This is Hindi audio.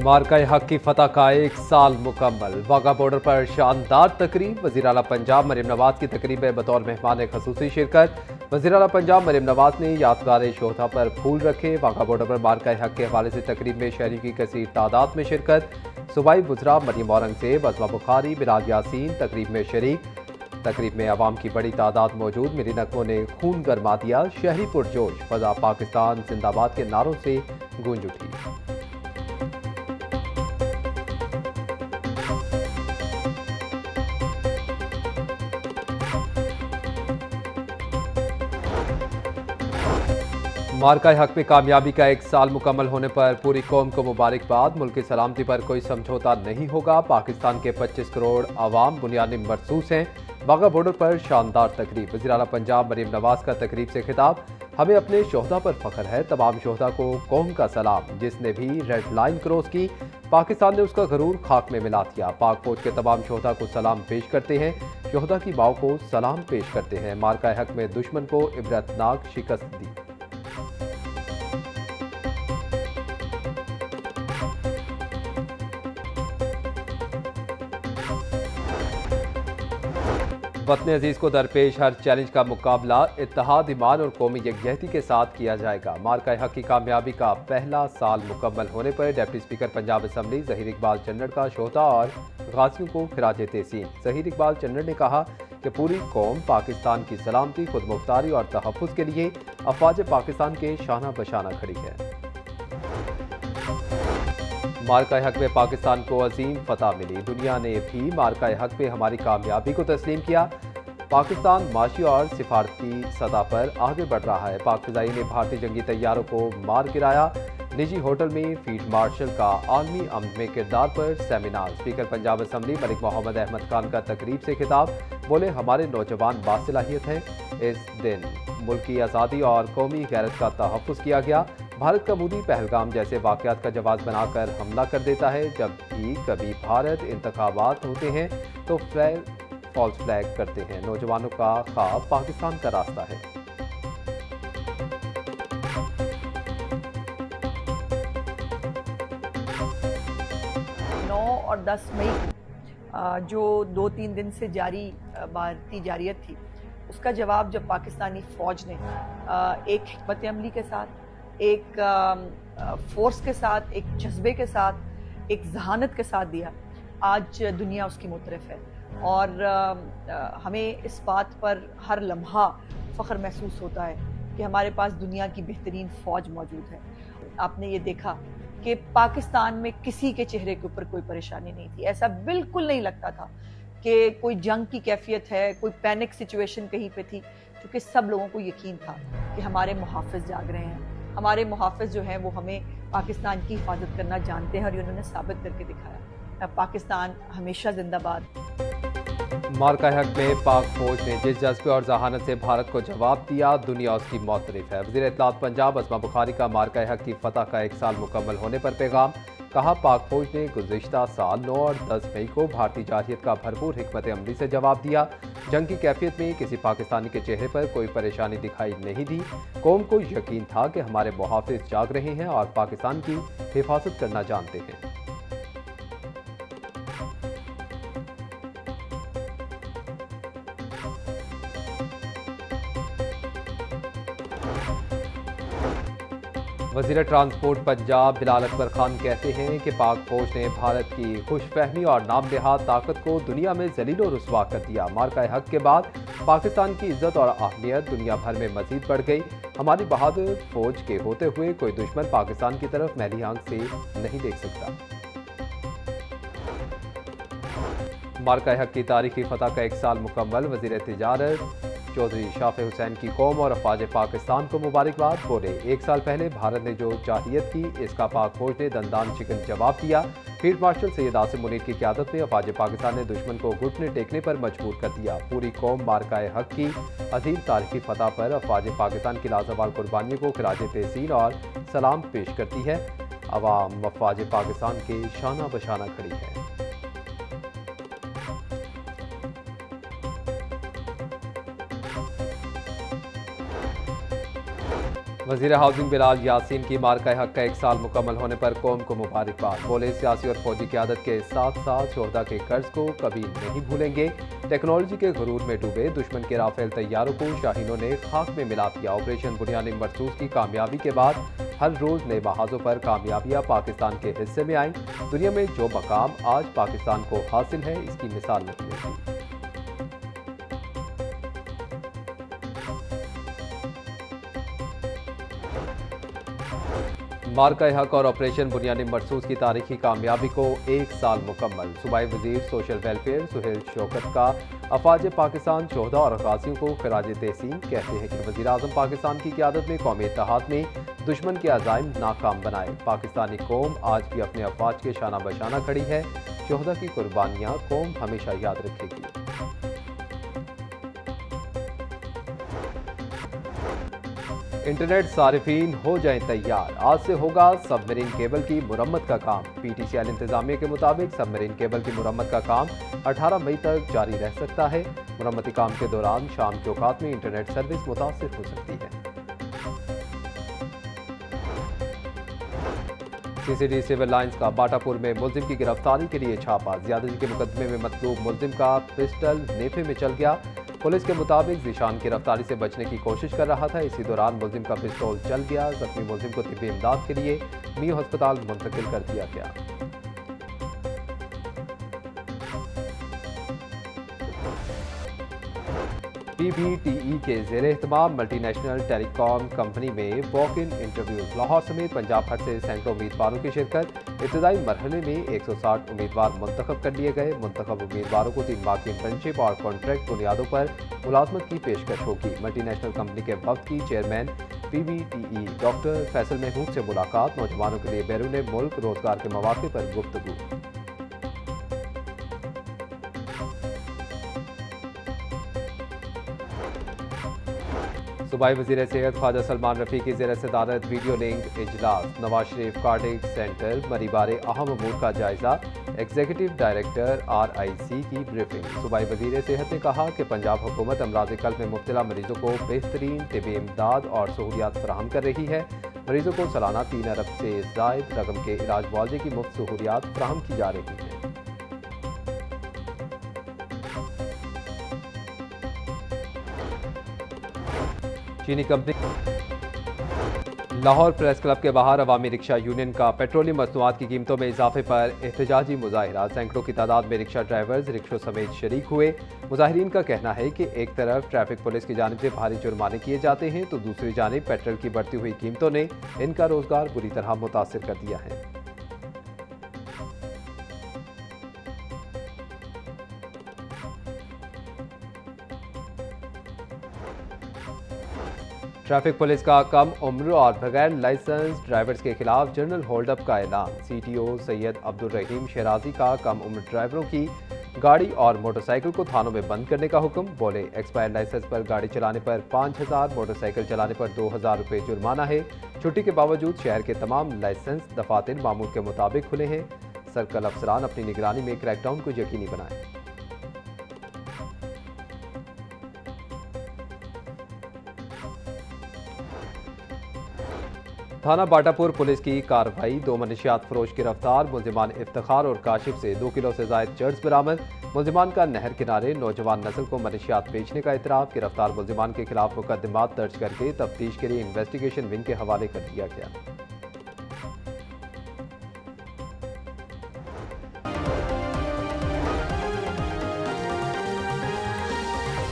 मार्का हक की फतह का 1 साल मुकम्मल। वाघा बॉर्डर पर शानदार तकरीब। वज़ीर आला पंजाब मरीम नवाज की तकरीब में बतौर मेहमान खसूसी शिरकत। वज़ीर आला पंजाब मरीम नवाज ने यादगार शोहदा पर फूल रखे। वाघा बॉर्डर पर मार्का हक के हवाले से तकरीब में शहरी की कसीर तादाद में शिरकत। सूबाई वज़रा मरीम औरंगज़ेब, अज़मा बुखारी, बिलाल यासीन तकरीब में शरीक। तकरीब में अवाम की बड़ी तादाद मौजूद। मेरी नकमों ने खून गरमा दिया। शहरी पुरजोश। फजा पाकिस्तान जिंदाबाद के नारों से गूंज उठी। मार्का हक में कामयाबी का 1 साल मुकम्मल होने पर पूरी कौम को मुबारकबाद। मुल्क की सलामती पर कोई समझौता नहीं होगा। पाकिस्तान के 25 करोड़ अवाम बुनियादी मरसूस हैं। वाघा बॉर्डर पर शानदार तकरीब। वज़ीर आला पंजाब मरीम नवाज का तकरीब से खिताब। हमें अपने शोहदा पर फख्र है। तमाम शोहदा को कौम का सलाम। जिसने भी रेड लाइन क्रॉस की, पाकिस्तान ने उसका गरूर खाक में मिला दिया। पाक फौज के तमाम शोहदा को सलाम पेश करते हैं। शोहदा की माओ को सलाम पेश करते हैं। मार्का हक में दुश्मन को इबरतनाक शिकस्त दी। वतन अजीज को दरपेश हर चैलेंज का मुकाबला इत्तेहाद, ईमान और कौमी यकजहती के साथ किया जाएगा। मार्का हक की कामयाबी का पहला साल मुकम्मल होने पर deputy speaker Punjab assembly Zaheer Iqbal Channar का शोहदा और गाजियों को खिराज तहसीन। ज़हीर इकबाल चन्नड़ ने कहा कि पूरी कौम पाकिस्तान की सलामती, खुद मुख्तारी और तहफ़्फ़ुज़ के लिए अफवाज पाकिस्तान के शाना बशाना खड़ी है। मार्का हक में पाकिस्तान को अजीम फतह मिली। दुनिया ने भी मार्का हक में हमारी कामयाबी को तस्लीम किया। पाकिस्तान माशी और सिफारती सतह पर आगे बढ़ रहा है। पाक फ़िज़ाई ने भारतीय जंगी तैयारों को मार गिराया। निजी होटल में फील्ड मार्शल का आलमी अमन में किरदार पर seminar. Speaker Punjab assembly Malik Mohammad Ahmad Khan का तकरीब से खिताब। बोले, हमारे नौजवान बासलाहियत हैं। इस दिन मुल्क की आज़ादी और कौमी गैरत का तहफ़्फ़ुज़ किया गया। भारत का मोदी पहलगाम जैसे वाक़यात का जवाब बनाकर हमला कर देता है। जब भी कभी भारत इंतखाबात होते हैं तो फॉल्स फ्लैग करते हैं। नौजवानों का ख्वाब पाकिस्तान का रास्ता है। 9 और 10 मई को जो 2-3 दिन से जारी भारतीय जारियत थी, उसका जवाब जब पाकिस्तानी फ़ौज ने एक हिकमत अमली के साथ, एक फोर्स के साथ, एक जज्बे के साथ, एक जहानत के साथ दिया, आज दुनिया उसकी मुतरफ है। और हमें इस बात पर हर लम्हा फ़ख्र महसूस होता है कि हमारे पास दुनिया की बेहतरीन फ़ौज मौजूद है। आपने ये देखा कि पाकिस्तान में किसी के चेहरे के ऊपर कोई परेशानी नहीं थी। ऐसा बिल्कुल नहीं लगता था कि कोई जंग की कैफियत है, कोई पैनिक सिचुएशन कहीं पे थी, क्योंकि सब लोगों को यकीन था कि हमारे मुहाफ़िज़ जाग रहे हैं। हमारे मुहाफ़िज़ जो हैं वो हमें पाकिस्तान की हिफाजत करना जानते हैं और उन्होंने साबित करके दिखाया। पाकिस्तान हमेशा जिंदाबाद। मार्का हक में पाक फौज ने जिस जज्बे और जहानत से भारत को जवाब दिया, दुनिया उसकी मौतरफ है। वज़ीर इत्तलात पंजाब अज़मा बुखारी का मार्का हक की फतह का 1 साल मुकम्मल होने पर पैगाम। कहा, पाक फौज ने गुज़िश्ता साल 9 और 10 मई को भारतीय जारहियत का भरपूर हिकमत अमली से जवाब दिया। जंग की कैफियत में किसी पाकिस्तानी के चेहरे पर कोई परेशानी दिखाई नहीं दी। कौम को यकीन था कि हमारे मुहाफ़िज़ जाग रहे हैं और पाकिस्तान की हिफाजत करना जानते हैं। वज़ीर ट्रांसपोर्ट पंजाब बिलाल अकबर खान कहते हैं कि पाक फौज ने भारत की खुशफहमी और नामनहाद ताकत को दुनिया में जलील और रुस्वा कर दिया। मार्का हक के बाद पाकिस्तान की इज्जत और अहमियत दुनिया भर में मजीद बढ़ गई। हमारी बहादुर फौज के होते हुए कोई दुश्मन पाकिस्तान की तरफ मैली आंख से नहीं देख सकता। मार्का हक की तारीखी फतह का 1 साल मुकम्मल। वज़ीर तिजारत चौधरी शाफे हुसैन की कौम और अफवाज पाकिस्तान को मुबारकबाद। बोले, 1 साल पहले भारत ने जो जाहियत की, इसका पाक फौज ने दंदान शिकन जवाब दिया। फील्ड मार्शल सैयद आसिम मुनीर की क़यादत में अफवाज पाकिस्तान ने दुश्मन को घुटने टेकने पर मजबूर कर दिया। पूरी कौम मार्का हक की अजीम तारीखी फतह पर अफवाज पाकिस्तान की लाजवाल कुर्बानियों को खिराज तहसीन और सलाम पेश करती है। अवाम अफवाज पाकिस्तान के शाना बशाना खड़ी है। वजीर हाउसिंग बिलाल यासीन की मार्का हक का 1 साल मुकम्मल होने पर कौम को मुबारकबाद। बोले सियासी और फौजी क़यादत के साथ साथ शोहदा के कर्ज को कभी नहीं भूलेंगे। टेक्नोलॉजी के गुरूर में डूबे दुश्मन के राफेल तैयारों को शाहीनों ने खाक में मिला दिया। ऑपरेशन बुनियादी मरसूस की कामयाबी के बाद हर रोज नए महाजों पर कामयाबियां पाकिस्तान के हिस्से में आईं। दुनिया में जो मकाम आज पाकिस्तान को हासिल है, इसकी मिसाल नहीं मिलती। मार्का हक और ऑपरेशन बुनियादी मरसूस की तारीखी कामयाबी को 1 साल मुकम्मल। सूबाई वजीर सोशल वेलफेयर सुहेल शौकत का अफवाज पाकिस्तान शोहदा और गाजियों को खराज तहसीन। कहते हैं कि वजीर आज़म पाकिस्तान की क़यादत में कौमी इत्तेहाद में दुश्मन के अज़ाइम नाकाम बनाए। पाकिस्तानी कौम आज भी अपने अफवाज के शाना बशाना खड़ी है। शोहदा की कुर्बानियाँ कौम हमेशा याद रखेगी। इंटरनेट सारिफीन हो जाएं तैयार, आज से होगा सबमरीन केबल की मुरम्मत का काम। PTCL इंतजामिया के मुताबिक सबमरीन केबल की मुरम्मत का काम 18 मई तक जारी रह सकता है। मुरम्मती काम के दौरान शाम के औकात में इंटरनेट सर्विस मुतासिर हो सकती है। CCD सिविल लाइंस का बाटापुर में मुलजिम की गिरफ्तारी के लिए छापा। ज्यादती के मुकदमे में मतलूब मुलजिम का पिस्टल नेफे में चल गया। पुलिस के मुताबिक जीशान गिरफ्तारी से बचने की कोशिश कर रहा था। इसी दौरान मुलजिम का पिस्तौल चल गया। जख्मी मुलजिम को तिब्बी इमदाद के लिए मियां अस्पताल मुंतकिल कर दिया गया। PBTE के ज़ेर एहतमाम मल्टीनेशनल टेलीकॉम कंपनी में वॉक इन इंटरव्यूज। लाहौर समेत पंजाब भर से सैकड़ों उम्मीदवारों की शिरकत। इब्तदाई मरहले में 160 उम्मीदवार मुंतखब कर लिए गए। मुंतखब उम्मीदवारों को 3 माह की इंटर्नशिप और कॉन्ट्रैक्ट बुनियादों पर मुलाजमत की पेशकश होगी। मल्टीनेशनल कंपनी के वक्त की chairman PBTE doctor Faisal Mahmood से मुलाकात। नौजवानों के लिए बैरून मुल्क रोजगार के मौके पर गुफ्तगू। सूबाई वज़ीर सेहत ख्वाजा सलमान रफ़ी की ज़ेर सदारत वीडियो लिंक इजलास। नवाज शरीफ कार्डिक सेंटर मरीबारे अहम अमूर का जायजा। एग्जीक्यूटिव डायरेक्टर RIC की ब्रीफिंग। सूबाई वज़ीर सेहत ने कहा कि पंजाब हुकूमत अमराज कल्ब में मुब्तला मरीजों को बेहतरीन तिब्बी इमदाद और सहूलियात फराहम कर रही है। मरीजों को सालाना 3 अरब से ज़ायद रकम के इलाज मुआवजे की मुफ्त सहूलियात फराहम की जा रही हैं। चीनी कंपनी लाहौर प्रेस क्लब के बाहर अवामी रिक्शा यूनियन का पेट्रोलियम मसनूआत की कीमतों में इजाफे पर एहतजाजी मुजाहिरा। सैकड़ों की तादाद में रिक्शा ड्राइवर्स रिक्शों समेत शरीक हुए। मुजाहिरीन का कहना है कि एक तरफ ट्रैफिक पुलिस की जानिब से भारी जुर्माने किए जाते हैं, तो दूसरी जानिब पेट्रोल की बढ़ती हुई कीमतों ने इनका रोजगार बुरी तरह मुतासिर कर दिया है। ट्रैफिक पुलिस का कम उम्र और बगैर लाइसेंस ड्राइवर्स के खिलाफ जनरल होल्डअप का ऐलान। CTO सैयद अब्दुल रहीम शराजी का कम उम्र ड्राइवरों की गाड़ी और मोटरसाइकिल को थानों में बंद करने का हुक्म। बोले एक्सपायर लाइसेंस पर गाड़ी चलाने पर 5000, मोटरसाइकिल चलाने पर 2000 रुपये जुर्माना है। छुट्टी के बावजूद शहर के तमाम लाइसेंस दफातर मामूल के मुताबिक खुले हैं। सर्कल अफसरान अपनी निगरानी में क्रैकडाउन को यकीनी बनाएं। थाना बाटापुर पुलिस की कार्रवाई। 2 मनशियात फरोश गिरफ्तार। मुलजिमान इफ्तिखार और काशिफ से 2 किलो से जायद चर्च बरामद। मुलजिमान का नहर किनारे नौजवान नस्ल को मनशियात बेचने का इतराफ। गिरफ्तार मुलजिमान के खिलाफ मुकदमात दर्ज करके तफ्तीश के लिए इन्वेस्टिगेशन विंग के हवाले कर दिया गया।